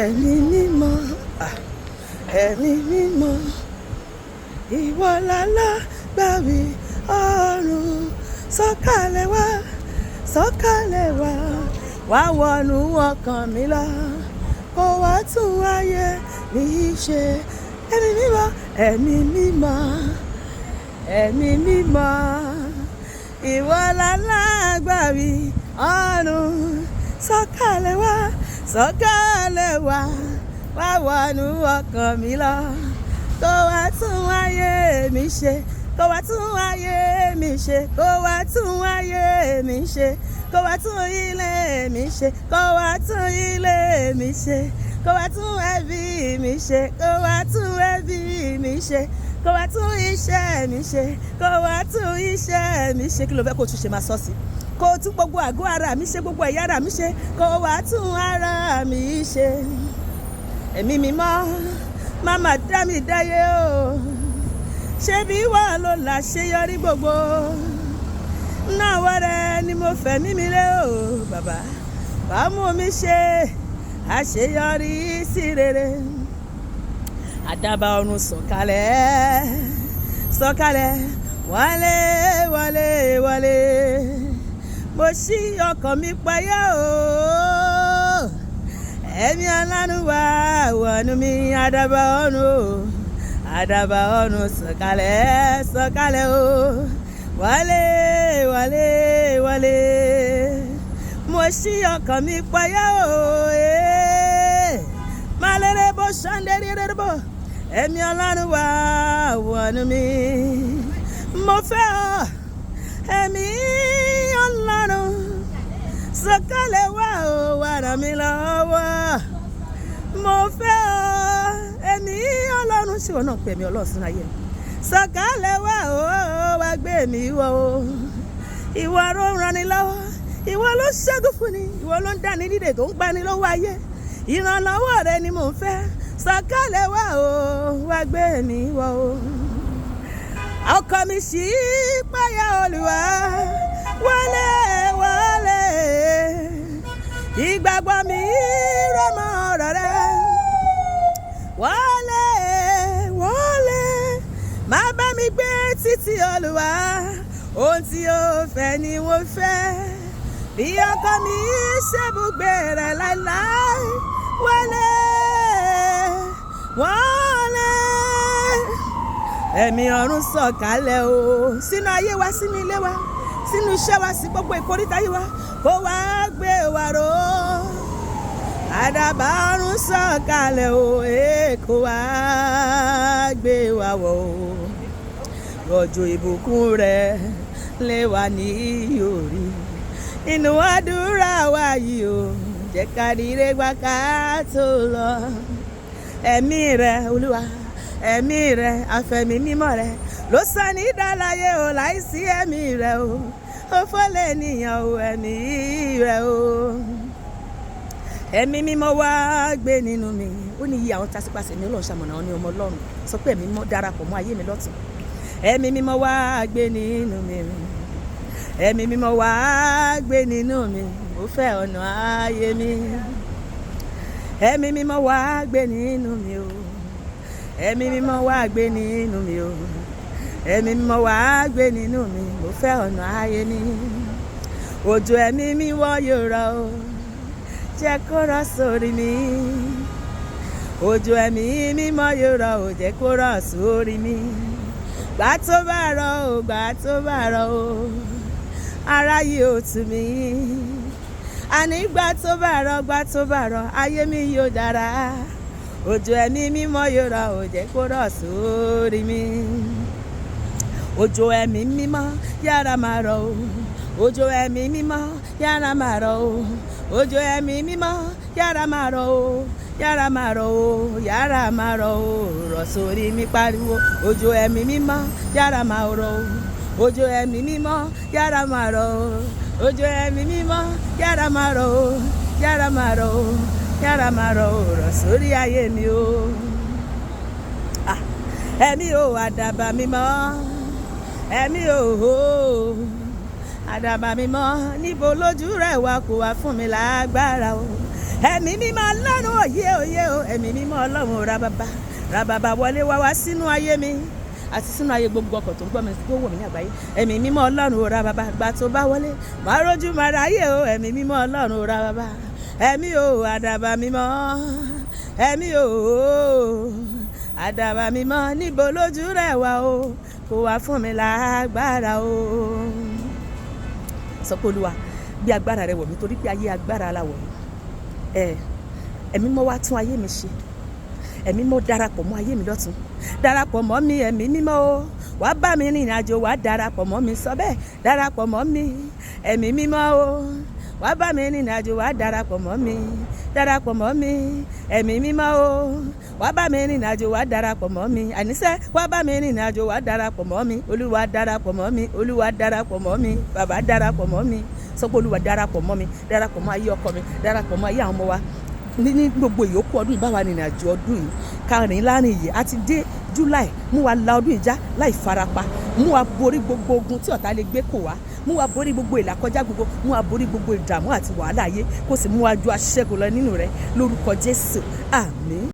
ẹ̀mí mímọ́, ẹ̀mí mímọ́, ìwọ lálágbàwí ọ̀run, sọ̀kalẹ̀ wá, sọ̀kalẹ̀ wá, wá wọnú ọkàn mi lọ, kó wá tún ayé mi ṣe. Ẹ̀mí mímọ́, ẹ̀mí mímọ́, ẹ̀mí mímọ́, ìwọ lálágbàwí ọ̀run, sọ̀kalẹ̀ wá, sọ̀kalẹ̀ wá, wá wọnú ọkàn mi lọ, kó wá tún ayé mi ṣe, kó wá tún ayé mi ṣe, kó wá tún ayé mi ṣe, kó wá tún ilé mi ṣe, kó wá tún ilé mi ṣe, kó wá tún ẹbí mi ṣe, kó wá tún ẹbí mi ṣe, kó wá tún iṣẹ́ mi ṣe, kó wá tún iṣẹ́ mi ṣe. Kí ló fẹ́ kó tún ṣe máa sọ sí? Kó tún gbogbo àgọ́ ara mi ṣe, gbogbo ẹ̀yà ara mi ṣe, kó wá tún ara mi ṣe. Ẹ̀mí mímọ́, máma dá mi dáyé o, ṣé bí wà ló láṣeyọrí gbogbo, náà wẹ́rẹ́ ni mo fẹ́ mímí lé o bàbá, wàá mú mi ṣe àṣeyọrí sí rere. Àdàbà ọ̀run sọ̀kalẹ̀, sọ̀kalẹ̀, wálé wálé wálé, mo ṣí ọkàn mi payá o, ẹ̀mí alánú wá wọnú mi. Àdàbà ọ̀run, àdàbà ọ̀run sọ̀kalẹ̀, sọ̀kalẹ̀ o, wálé wálé wálé, mo ṣí ọkàn mi payá o, malere bó ṣàndérédé bó, ẹ̀mí alánú wá wọnú mi. Mo fẹ́ ọ, ẹ̀mí ọlọ́run, sọ̀kalẹ̀ wá o, wá ràn mí lọ́wọ́. Mo fẹ́ ọ, ẹ̀mí ọlọ́run, ṣé wọn náà pè mí ọlọ́run sínú ayé mi? Sọ̀kalẹ̀ wá o, wá gbé mi wọ̀ o. Ìwọ ló ń rani lọ́wọ́, ìwọ ló ṣẹ́gun fún ni, ìwọ ló ń dání nídè tó ń gbani lọ́wọ́ ayé. Ìrànlọ́wọ́ rẹ ni mò ń fẹ́, sọ̀kalẹ̀ wá o, wá gbé mi wọ̀ o. Ọkàn mi ṣí páyà Olúwa, wọlé wọlé, ìgbàgbọ́ mi rọ̀ mọ́ ọ̀rọ̀ rẹ, wọlé wọlé, má bá mi gbé títí Olúwa, ohun tí o fẹ́ ni mo fẹ́, bí ọkàn mi ṣebùgbé rẹ láéláé, wọlé wọlé. Ẹ̀mí ọ̀run sọ̀kalẹ̀ o, sínú ayé wa, sínú ilé wa, sínú iṣẹ́ wa, sí gbogbo ìkóríta ayé wa, kó wá gbé wa ró. Àdàbà ọ̀run sọ̀kalẹ̀ o, kó wá gbé wa wọ̀ o. Rọ̀jò ìbùkún rẹ̀ lé wa ní orí, inú àdúrà wa yìí o, jẹ́ ká ríre gbà ká tó lọ. Ẹ̀mí rẹ̀ Olúwa, ẹ̀mí rẹ̀, àfẹ̀mí mímọ́ rẹ̀ ló sọ ní ìdáláyé o, láìsí ẹ̀mí rẹ̀ o, ó fọ́lẹ̀ ènìyàn o, ẹ̀mí rẹ̀ o. Ẹ̀mí mímọ́ wá gbé nínú mi. Ó ní iye àwọn tásípàṣẹ ní Ọlọ́run ṣamọ̀nà wọn ní ọmọ Ọlọ́run, sọ pé ẹ̀mí mímọ́ darapọ̀ mọ́ ayé mi lọ́tun. Ẹ̀mí mímọ́ wá gbé nínú mi, ẹ̀mí mímọ́ wá gbé nínú mi, mo fẹ́ ọ̀nà ayé mi. Ẹ̀mí mímọ́ wá gbé nínú mi o, ẹ̀mí mímọ́ wá gbé nínú mi o, ẹ̀mí mímọ́ wá gbé nínú mi, mo fẹ́ ọ̀nà ayé mi. Òjò ẹ̀mí mímọ́ yóò rọ̀ o, jẹ́ kó rọ̀ sórí mi. Òjò ẹ̀mí mímọ́ yóò rọ̀ o, jẹ́ kó rọ̀ sórí mi. Gbà tó bá rọ̀ o, gbà tó bá rọ̀ o, ara yìí ò tù mí. Àní gbà tó bá rọ̀, gbà tó bá rọ̀, ayé mi yóò dára. Òjò ẹ̀mí mímọ́ yóò rọ̀ o, jẹ́ kó rọ̀ sórí mi. Òjò ẹ̀mí mímọ́ yára máa rọ̀ o, òjò ẹ̀mí mímọ́ yára máa rọ̀ o, òjò ẹ̀mí mímọ́ yára máa rọ̀ o, yára máa rọ̀ o, yára máa rọ̀ o, rọ̀ sórí mi pariwo. Òjò ẹ̀mí mímọ́ yára máa rọ̀ o, òjò ẹ̀mí mímọ́ yára máa rọ̀ o, òjò ẹ̀mí mímọ́ yára máa rọ̀ o, yára máa rọ̀ o, yára máa rọ̀ o, rọ̀ sórí ayé mi o. Ẹ̀mí o, àdàbà mímọ́, ẹ̀mí o, àdàbà mímọ́, níbo lójú rẹ̀ wá kó wá fún mi lágbára o. Ẹ̀mí mímọ́ lọ́rùn òye ẹ̀mí mímọ́ ọlọ́run ra bàbá wọlé wá sínú ayé mi àti sínú ayé gbogbo ọkọ̀ tó ń gbọ́ mi tó wò mí ní àgbáyé. Ẹ̀mí mímọ́ ọlọ́run ra bàbá gbà tó bá wọlé máa rójú máa ráyè o. Ẹ̀mí mímọ́ ọlọ́run ra bàbá, ẹ̀mí o àdàbà mímọ́, ẹ̀mí o àdàbà mímọ́, níbo lójú rẹ̀ wá o, kó wá fún mi lágbára o. Sọ pé Olúwa bí agbára rẹ wọ̀ mí, torí pé ayé agbára la wọ̀ mí. Ẹ̀mí mọ́ wá tún ayé mi ṣe, ẹ̀mí mọ́ darapọ̀ mọ́ ayé mi lọ́tun, darapọ̀ mọ́ mi ẹ̀mí mímọ́ o, wá bá mi rìnrìn àjò, wá darapọ̀ mọ́ mi, sọ bẹ́ẹ̀, darapọ̀ mọ́ mi ẹ̀mí mímọ́ o, wá bá mi rìnrìn àjò, wá darapọ̀ mọ́ mi, darapọ̀ mọ́ mi ẹ̀mí mímọ́ o, wá bá mi rìnrìn àjò, wá darapọ̀ mọ́ mi, àníṣe wá bá mi rìnrìn àjò, wá darapọ̀ mọ́ mi, Olúwa darapọ̀ mọ́ mi, Olúwa darapọ̀ mọ́ mi, bàbá darapọ̀ mọ́ mi. Sọ pé Olúwa darapọ̀ mọ́ mi, darapọ̀ mọ́ ayé ọkọ mi, darapọ̀ mọ́ ayé àwọn ọmọ wa ní gbogbo ìyókù ọdún yìí. Báwa nìrìn àjò ọdún yìí kárin láàrin yìí àti dé July, mú wa la ọdún ìjà láì farapa, mú wa borí gbogbo ogun tí ọ̀tá lè gbé kò wá, mú wa borí gbogbo ìlàkọjá gbogbo, mú wa borí gbogbo ìdààmú àti wàhálà ayé, kó sì mú wa ju aṣẹ́gun lọ nínú rẹ lórúkọ Jésù, àmín.